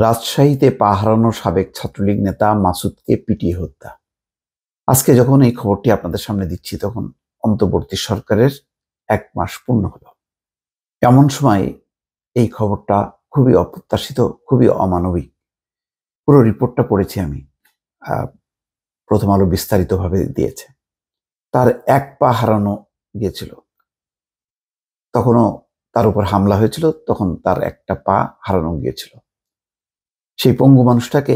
রাজশাহীতে পা হারানো সাবেক ছাত্রলীগ নেতা মাসুদকে পিটিয়ে হত্যা। আজকে যখন এই খবরটি আপনাদের সামনে দিচ্ছি তখন অন্তর্বর্তী সরকারের 1 মাস পূর্ণ হলো। এমন সময় এই খবরটা খুবই অপ্রত্যাশিত, খুবই অমানবিক। পুরো রিপোর্টটা পড়েছি আমি। প্রথম আলো বিস্তারিতভাবে দিয়েছে। তার 1 পা হারানো গিয়েছিল, তখনও তার উপর হামলা হয়েছিল, তখন তার 1টা পা হারানো গিয়েছিল। সেই পঙ্গু মানুষটাকে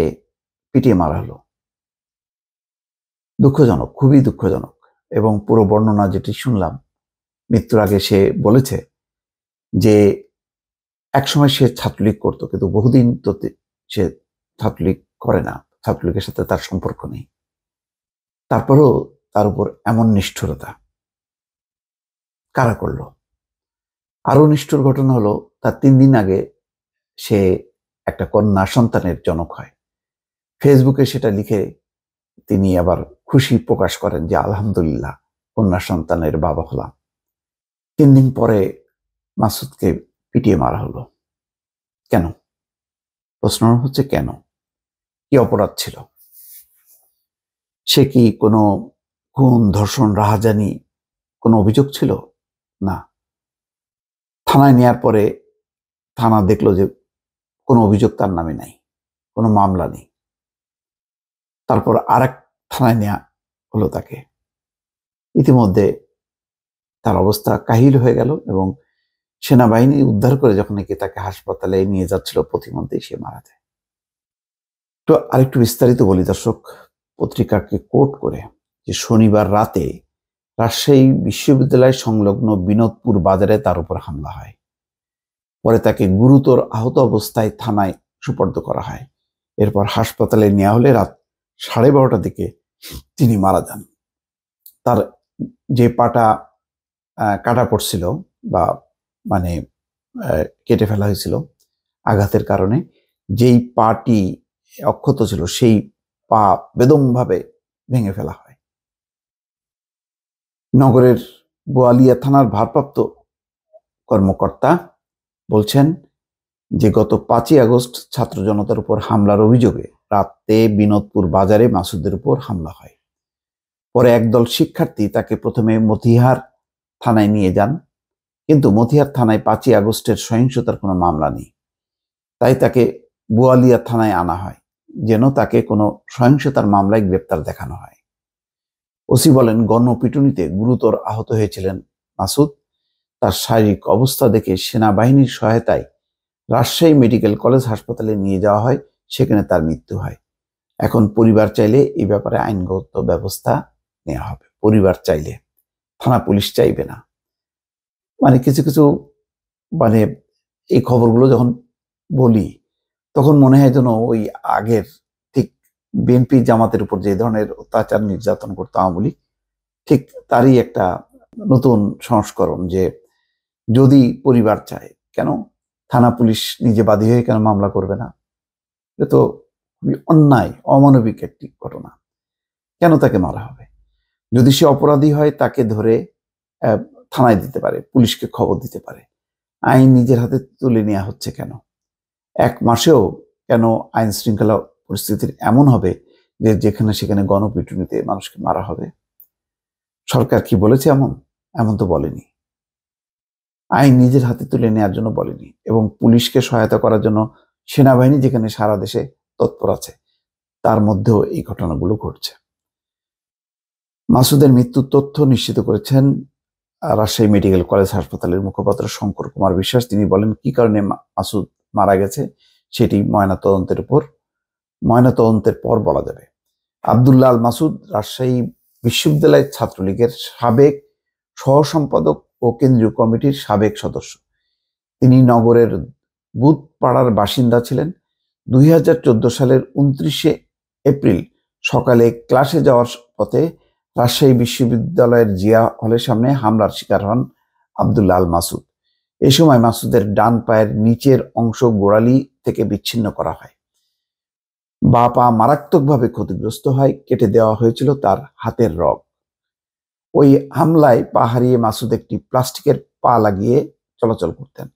পিটিয়ে মারা হলো। দুঃখজনক, খুবই দুঃখজনক। এবং পুরো বর্ণনা যেটি শুনলাম, মৃত্যুর আগে সে বলেছে যে একসময় সে ছাত্রলীগ করতো, কিন্তু বহুদিন তো সে ছাত্রলীগ করে না, ছাত্রলীগের সাথে তার সম্পর্ক নেই। তারপরেও তার উপর এমন নিষ্ঠুরতা কারা করলো? আরো নিষ্ঠুর ঘটনা হলো, তার 3 দিন আগে সে একটা কন্যা সন্তানের জনক হয়। ফেসবুকে সেটা লিখে তিনি আবার খুশি প্রকাশ করেন যে আলহামদুলিল্লাহ, কন্যা সন্তানের বাবা হলাম। 3 দিন পরে মাসুদকে পিটিয়ে মারা হলো। কেন? প্রশ্ন হচ্ছে কেন? কি অপরাধ ছিল? সে কি কোনো খুন, ধর্ষণ, রাহাজানি কোনো অভিযোগ ছিল? না। থানায় নেয়ার পরে থানা দেখলো যে কোনো অভিযোগ তার নামে নাই, কোনো মামলা নেই। তারপর আরেক থানায় নেয়া হলো তাকে। ইতিমধ্যে তার অবস্থা কাহিল হয়ে গেল এবং সেনাবাহিনী উদ্ধার করে যখন নাকি তাকে হাসপাতালে নিয়ে যাচ্ছিল, পথিমধ্যেই সে মারা যায়। তো আরেকটু বিস্তারিত বলি দর্শক, পত্রিকাকে কোট করে, যে শনিবার রাতে রাজশাহী বিশ্ববিদ্যালয় সংলগ্ন বিনোদপুর বাজারে তার উপর হামলা হয়। পরে তাকে গুরুতর আহত অবস্থায় থানায় সোপর্দ করা হয়। এরপর হাসপাতালে নেওয়া হলে রাত 12:30টার দিকে তিনি মারা যান। তার যে পাটা কাটা পড়ছিল বা মানে কেটে ফেলা হয়েছিল আঘাতের কারণে, যেই পাটি অক্ষত ছিল সেই পা বেদমভাবে ভেঙে ফেলা হয়। নগরের বোয়ালিয়া থানার ভারপ্রাপ্ত কর্মকর্তা বলছেন যে গত 5ই আগস্ট ছাত্র জনতার উপর হামলার অভিযোগে রাতে বিনোদপুর বাজারে মাসুদের উপর হামলা হয়। পরে একদল শিক্ষার্থী তাকে প্রথমে মতিহার থানায় নিয়ে যান, কিন্তু মতিহার থানায় 5ই আগস্টের সহিংসতার কোনো মামলা নেই। তাই তাকে বোয়ালিয়া থানায় আনা হয়, যেন তাকে কোনো সহিংসতার মামলায় গ্রেপ্তার দেখানো হয়। ওসি বলেন, গণপিটুনিতে গুরুতর আহত হয়েছিলেন মাসুদ। তার শারীরিক অবস্থা দেখে সেনাবাহিনীর সহায়তায় রাজশাহী মেডিকেল কলেজ হাসপাতালে নিয়ে যাওয়া হয়, সেখানে তার মৃত্যু হয়। এখন পরিবার চাইলে এই ব্যাপারে আইনগত ব্যবস্থা নেওয়া হবে। পরিবার চাইলে, থানা পুলিশ চাইবে না। মানে কিছু কিছু এই খবরগুলো যখন বলি তখন মনে হয় যেন ওই আগের ঠিক বিএনপি জামাতের উপর যে ধরনের অত্যাচার নির্যাতন করতো আওয়ামী লীগ, ঠিক তারই একটা নতুন সংস্করণ। যে যদি পরিবার চায়, কেন থানা পুলিশ নিজে বাদী হয়ে কেন মামলা করবে না? এটা তো খুবই অন্যায়, অমানবিক একটি ঘটনা। কেন তাকে মারা হবে? যদি সে অপরাধী হয় তাকে ধরে থানায় দিতে পারে, পুলিশকে খবর দিতে পারে। আইন নিজের হাতে তুলে নেওয়া হচ্ছে কেন? 1 মাসেও কেন আইন শৃঙ্খলা পরিস্থিতির এমন হবে যে যেখানে সেখানে গণপিটুনিতে মানুষকে মারা হবে? সরকার কি বলেছে এমন তো বলেনি। আইন নিজের হাতে তুলে নেওয়ার জন্য বলেনি, এবং পুলিশকে সহায়তা করার জন্য সেনাবাহিনী যেখানে সারা দেশে তৎপর আছে, তার মধ্যেও এই ঘটনাগুলো ঘটছে। মাসুদের মৃত্যুর তথ্য নিশ্চিত করেছেন রাজশাহী মেডিকেল কলেজ হাসপাতালের মুখপাত্র শঙ্কর কুমার বিশ্বাস। তিনি বলেন, কি কারণে মাসুদ মারা গেছে সেটি ময়নাতদন্তের পর বলা যাবে। আব্দুল্লাহ আল মাসুদ রাজশাহী বিশ্ববিদ্যালয় ছাত্রলীগের সাবেক সহ-সম্পাদক ও কেন্দ্রীয় কমিটির সাবেক সদস্য। তিনি নগরের বুধপাড়ার বাসিন্দা ছিলেন। 2014 সালের 29শে এপ্রিল সকালে ক্লাসে যাওয়ার পথে রাজশাহী বিশ্ববিদ্যালয়ের জিয়া হলের সামনে হামলার শিকার হন আব্দুল্লাহ আল মাসুদ। এ সময় মাসুদের ডান পায়ের নিচের অংশ গোড়ালি থেকে বিচ্ছিন্ন করা হয়। বা পা মারাত্মকভাবে ক্ষতিগ্রস্ত হয়, কেটে দেওয়া হয়েছিল তার হাতের রগ। ওই হামলায় পা হারিয়ে মাসুদ একটি প্লাস্টিকের পা লাগিয়ে চলাচল করতেন।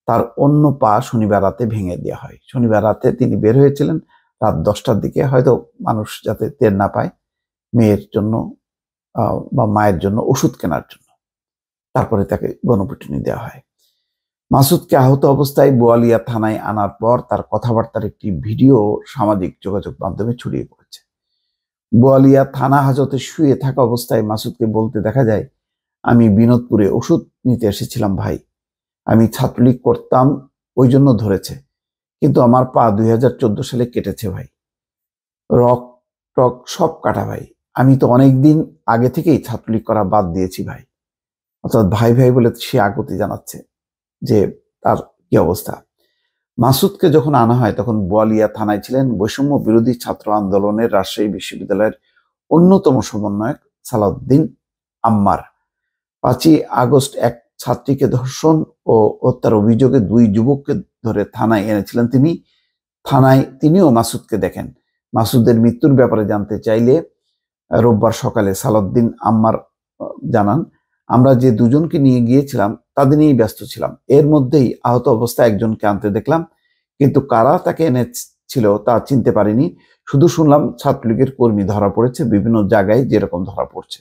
তার অন্য পা শনিবার রাতে ভেঙে দেওয়া হয়। শনিবার রাতে তিনি বের হয়েছিলেন রাত 10টার দিকে, হয়তো মানুষ যাতে টের না পায়, মেয়ের জন্য বা মায়ের জন্য ওষুধ কেনার জন্য। তারপরে তাকে গণপিটুনি দেওয়া হয়। মাসুদকে আহত অবস্থায় বোয়ালিয়া থানায় আনার পর তার কথাবার্তার একটি ভিডিও সামাজিক যোগাযোগ মাধ্যমে ছড়িয়ে পড়েছে। বোয়ালিয়া থানা হাজতে শুয়ে থাকা অবস্থায় মাসুদকে বলতে দেখা যায়, আমি বিনোদপুরে ওষুধ নিতে এসেছিলাম ভাই, আমি ছাত্রলীগ করতাম ওই জন্য ধরেছে, কিন্তু আমার পা 2014 সালে কেটেছে ভাই, রক টক সব কাটা ভাই, আমি তো অনেকদিন আগে থেকেই ছাত্রলীগ করা বাদ দিয়েছি ভাই। অর্থাৎ ভাই ভাই বলে সে আকুতি জানাচ্ছে যে তার কি অবস্থা। মাসুদকে যখন আনা হয় তখন বোয়ালিয়া থানায় ছিলেন বৈষম্য বিরোধী ছাত্র আন্দোলনের রাজশাহী বিশ্ববিদ্যালয়ের অন্যতম সমন্বয়ক সালাউদ্দিন আম্মার। 5ই আগস্ট এক ছাত্রীকে ধর্ষণ ও হত্যার অভিযোগে 2 যুবককে ধরে থানায় এনেছিলেন তিনি। থানায় তিনিও মাসুদকে দেখেন। মাসুদের মৃত্যুর ব্যাপারে জানতে চাইলে রোববার সকালে সালাউদ্দিন আম্মার জানান, আমরা যে 2 জনকে নিয়ে গিয়েছিলাম তাদের নিয়েই ব্যস্ত ছিলাম, এর মধ্যেই আহত অবস্থায় একজনকে আনতে দেখলাম, কিন্তু কারা তাকে এনেছিল তা চিনতে পারিনি, শুধু শুনলাম ছাত্রলীগের কর্মী ধরা পড়েছে, বিভিন্ন জায়গায় যেরকম ধরা পড়ছে।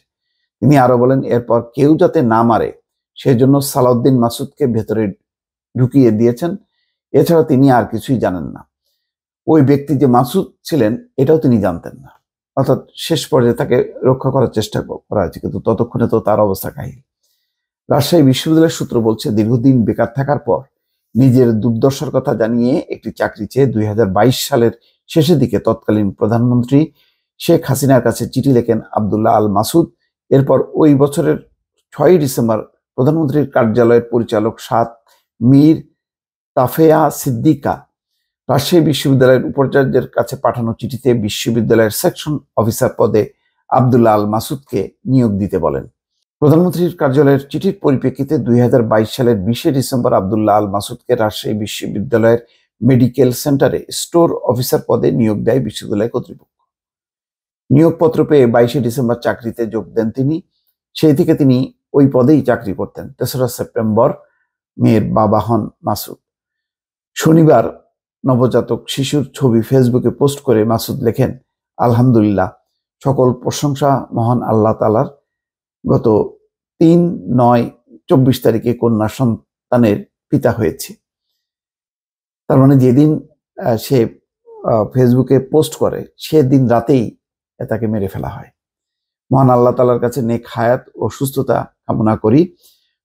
তিনি আরো বলেন, এরপর কেউ যাতে না মারে সেজন্য সালাউদ্দিন মাসুদকে ভেতরে ঢুকিয়ে দিয়েছেন, এছাড়া তিনি আর কিছুই জানেন না। ওই ব্যক্তি যে মাসুদ ছিলেন এটাও তিনি জানতেন না। অর্থাৎ শেষ পর্যায়ে তাকে রক্ষা করার চেষ্টা করা হয়েছে, কিন্তু ততক্ষণে তো তার অবস্থা কাহিল। রাজশাহী বিশ্ববিদ্যালয়ের সূত্র বলছে, দীর্ঘদিন বেকার থাকার পর নিজের দুর্দশার কথা জানিয়ে একটি চাকরি চেয়ে 2022 সালের শেষের দিকে তৎকালীন প্রধানমন্ত্রী শেখ হাসিনার কাছে চিঠি লেখেন আব্দুল্লাহ আল মাসুদ। এরপর ওই বছরের 6ই ডিসেম্বর প্রধানমন্ত্রীর কার্যালয়ের পরিচালক মীর তাফেয়া সিদ্দিকা রাজশাহী বিশ্ববিদ্যালয়ের উপাচার্যের কাছে পাঠানো চিঠিতে বিশ্ববিদ্যালয়ের সেকশন অফিসার পদে আব্দুল্লাহ আল মাসুদকে নিয়োগ দিতে বলেন। প্রধানমন্ত্রীর কার্যালয়ের চিঠির পরিপ্রেক্ষিতে 2022 সালের 20শে ডিসেম্বর আব্দুল্লাহ আল মাসুদকে রাজশাহী বিশ্ববিদ্যালয়ের মেডিকেল সেন্টারে স্টোর অফিসার পদে নিয়োগ দেয় বিশ্ববিদ্যালয় কর্তৃপক্ষ। নিয়োগপত্র পেয়ে 22শে ডিসেম্বর চাকরিতে যোগ দেন তিনি। সেই থেকে তিনি ওই পদেই চাকরি করতেন। 3রা সেপ্টেম্বর মেয়ের বাবা হন মাসুদ। শনিবার নবজাতক শিশুর ছবি ফেসবুকে পোস্ট করে মাসুদ লেখেন, আলহামদুলিল্লাহ, সকল প্রশংসা মহান আল্লাহ তাআলার। গত 3/9/24 তারিখে কন্যা সন্তানের পিতা হয়েছে। তার মানে যেদিন সে ফেসবুকে পোস্ট করে সেদিন রাতেই তাকে মেরে ফেলা হয়। মহান আল্লাহ তাআলার কাছে নেক হায়াত ও সুস্থতা কামনা করি।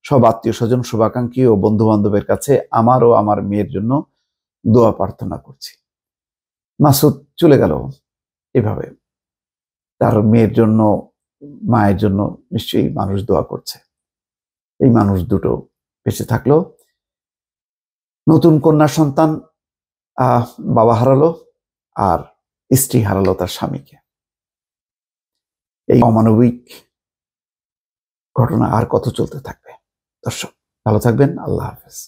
সব আত্মীয় স্বজন, শুভাকাঙ্ক্ষী ও বন্ধু বান্ধবের কাছে আমার ও আমার মেয়ের জন্য দোয়া প্রার্থনা করছি। মাসুদ চলে গেল এভাবে, তার মেয়ের জন্য, মায়ের জন্য নিশ্চয়ই মানুষ দোয়া করছে। এই মানুষ দুটো বেঁচে থাকলো, নতুন কন্যা সন্তান বাবা হারালো আর স্ত্রী হারালো তার স্বামীকে। এই অমানবিক ঘটনা আর কত চলতে থাকবে? দর্শক ভালো থাকবেন, আল্লাহ হাফেজ।